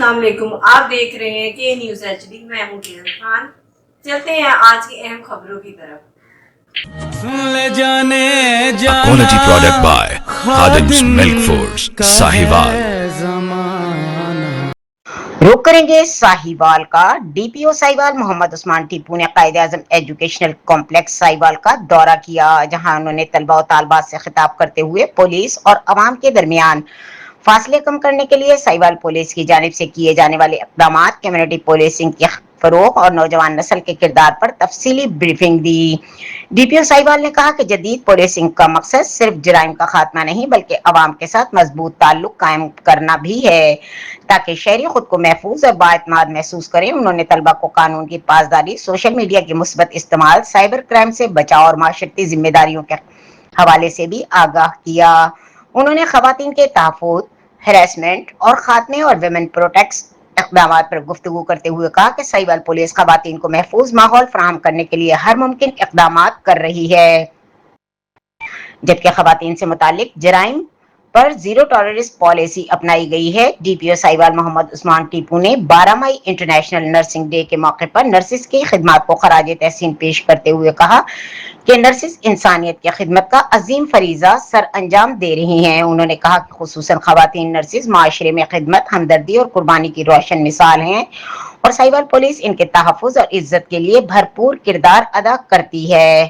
السلام علیکم، آپ دیکھ رہے ہیں کہ نیوز ایچ ڈی، میں ہوں کیرن خان۔ چلتے ہیں آج کی اہم خبروں کی طرف۔ Quality product by Khadim's Milk Foods, Sahiwal. رخ کریں گے ساہیوال کا۔ ڈی پی او ساہیوال محمد عثمان ٹیپو نے قائد اعظم ایجوکیشنل کمپلیکس ساہیوال کا دورہ کیا، جہاں انہوں نے طلبہ و طالبات سے خطاب کرتے ہوئے پولیس اور عوام کے درمیان فاصلے کم کرنے کے لیے ساہیوال پولیس کی جانب سے کیے جانے والے اقدامات، کمیونٹی پولیسنگ کے فروغ اور نوجوان نسل کے کردار پر تفصیلی بریفنگ دی۔ ڈی پی او ساہیوال نے کہا کہ جدید پولیسنگ کا مقصد صرف جرائم کا خاتمہ نہیں بلکہ عوام کے ساتھ مضبوط تعلق قائم کرنا بھی ہے تاکہ شہری خود کو محفوظ اور بااعتماد محسوس کریں۔ انہوں نے طلبہ کو قانون کی پاسداری، سوشل میڈیا کے مثبت استعمال، سائبر کرائم سے بچاؤ اور معاشرتی ذمہ داریوں کے حوالے سے بھی آگاہ کیا۔ انہوں نے خواتین کے تحفظ، ہراسمنٹ اور خاتمے اور ویمن پروٹیکٹس اقدامات پر گفتگو کرتے ہوئے کہا کہ ساہیوال پولیس خواتین کو محفوظ ماحول فراہم کرنے کے لیے ہر ممکن اقدامات کر رہی ہے، جبکہ خواتین سے متعلق جرائم پر زیرو ٹالرنس پالیسی اپنائی گئی ہے۔ ڈی پی او ساہیوال محمد عثمان ٹیپو نے 12 مئی انٹرنیشنل نرسنگ ڈے کے موقع پر نرسز کی خدمات کو خراج تحسین پیش کرتے ہوئے کہا کہ نرسز انسانیت کی خدمت کا عظیم فریضہ سر انجام دے رہی ہیں۔ انہوں نے کہا کہ خصوصاً خواتین نرسز معاشرے میں خدمت، ہمدردی اور قربانی کی روشن مثال ہیں اور ساہیوال پولیس ان کے تحفظ اور عزت کے لیے بھرپور کردار ادا کرتی ہے۔